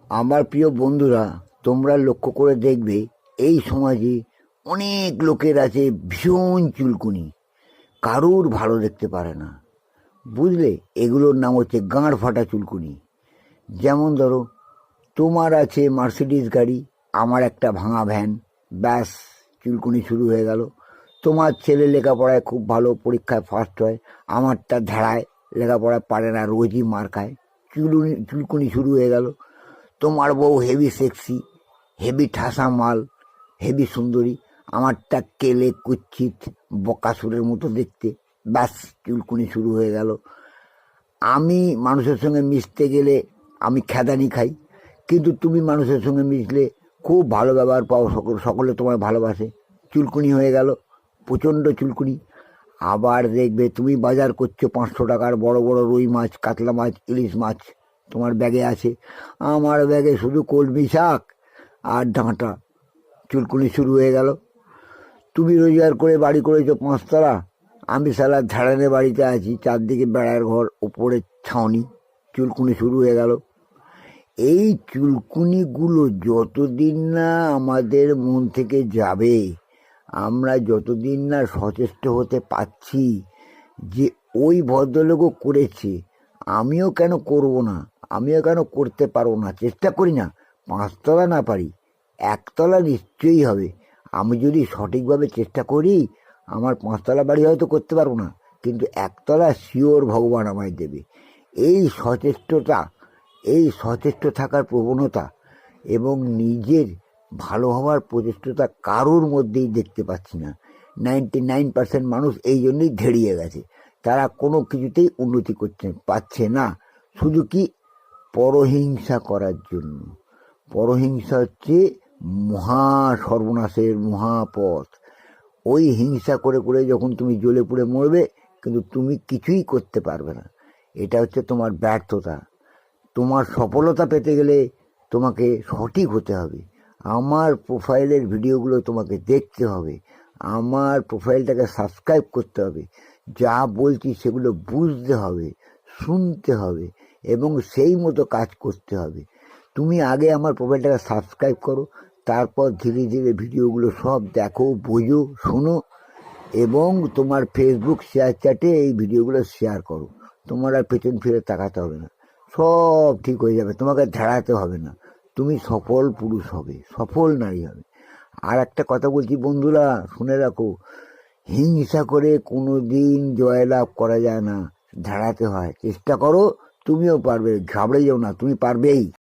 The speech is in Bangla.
আমার প্রিয় বন্ধুরা, তোমরা লক্ষ্য করে দেখবে এই সমাজে অনেক লোকের আছে ভীষণ চুলকুনি, কারুর ভালো দেখতে পারে না। বুঝলে, এগুলোর নাম হচ্ছে গাঁড় ফাটা চুলকুনি। যেমন ধরো, তোমার আছে মার্সিডিজ গাড়ি, আমার একটা ভাঙা ভ্যান, ব্যাস চুলকুনি শুরু হয়ে গেল। তোমার ছেলে লেখাপড়ায় খুব ভালো, পরীক্ষায় ফার্স্ট হয়, আমারটা ধাড়ায়, লেখাপড়া পারে না, রোজই মার খায়, চুলকুনি শুরু হয়ে গেল। তোমার বউ হেভি সেক্সি, হেভি ঠাসা মাল, হেভি সুন্দরী, আমারটা কেলে কুচ্ছিত বকাসুরের মতো দেখতে, ব্যাস চুলকুনি শুরু হয়ে গেল। আমি মানুষের সঙ্গে মিশতে গেলে আমি খেদানি খাই, কিন্তু তুমি মানুষের সঙ্গে মিশলে খুব ভালো ব্যবহার পাও, সকলে তোমায় ভালোবাসে, চুলকুনি হয়ে গেল, প্রচণ্ড চুলকুনি। আবার দেখবে তুমি বাজার করছো 500 টাকার বড় বড় রুই মাছ, কাতলা মাছ, ইলিশ মাছ তোমার ব্যাগে আছে, আমার ব্যাগে শুধু কলমি শাক আর ডাঁটা, চুলকুনি শুরু হয়ে গেল। তুমি রোজগার করে বাড়ি করেছো 5 তলা, আমি সালা ঝাড়ানে বাড়িতে আছি, চারদিকে বেড়ার ঘর, উপরে ছাউনি, চুলকুনি শুরু হয়ে গেল। এই চুলকুনিগুলো যতদিন না আমাদের মন থেকে যাবে, আমরা যতদিন না সচেষ্ট হতে পারছি যে ওই ভদ্রলোকও করেছে, আমিও কেন করব না, আমিও কেন করতে পারবো না, চেষ্টা করি না, 5 তলা না পারি 1 তলা নিশ্চয়ই হবে। আমি যদি সঠিকভাবে চেষ্টা করি, আমার 5 তলা বাড়ি হয়তো করতে পারবো না, কিন্তু 1 তলা শিওর ভগবান আমায় দেবে। এই সচেষ্টতা, এই সচেষ্ট থাকার প্রবণতা এবং নিজের ভালো হওয়ার প্রচেষ্টতা কারোর মধ্যেই দেখতে পাচ্ছি না। 99% মানুষ এই জন্যই ধেড়িয়ে গেছে, তারা কোনো কিছুতেই উন্নতি পাচ্ছে না, শুধু কি পরহিংসা করার জন্য। পরহিংসা হচ্ছে মহা সর্বনাশের মহাপথ। ওই হিংসা করে করে যখন তুমি জ্বলে পুড়ে মরবে, কিন্তু তুমি কিছুই করতে পারবে না, এটা হচ্ছে তোমার ব্যর্থতা। তোমার সফলতা পেতে গেলে তোমাকে সঠিক হতে হবে, আমার প্রোফাইলের ভিডিওগুলো তোমাকে দেখতে হবে, আমার প্রোফাইলটাকে সাবস্ক্রাইব করতে হবে, যা বলছি সেগুলো বুঝতে হবে, শুনতে হবে এবং সেই মতো কাজ করতে হবে। তুমি আগে আমার প্রোফাইলটাকে সাবস্ক্রাইব করো, তারপর ধীরে ধীরে ভিডিওগুলো সব দেখো, বোঝো, শোনো এবং তোমার ফেসবুক শেয়ার চ্যাটে এই ভিডিওগুলো শেয়ার করো। তোমার আর পেছন ফিরে তাকাতে হবে না, সব ঠিক হয়ে যাবে, তোমাকে ধাড়াতে হবে না, তুমি সফল পুরুষ হবে, সফল নারী হবে। আর একটা কথা বলছি বন্ধুরা, শুনে রাখো, হিংসা করে কোনো দিন জয়লাভ করা যায় না, ধাড়াতে হয়। চেষ্টা করো, তুমিও পারবে, ঘাবড়ে যাও না, তুমি পারবেই।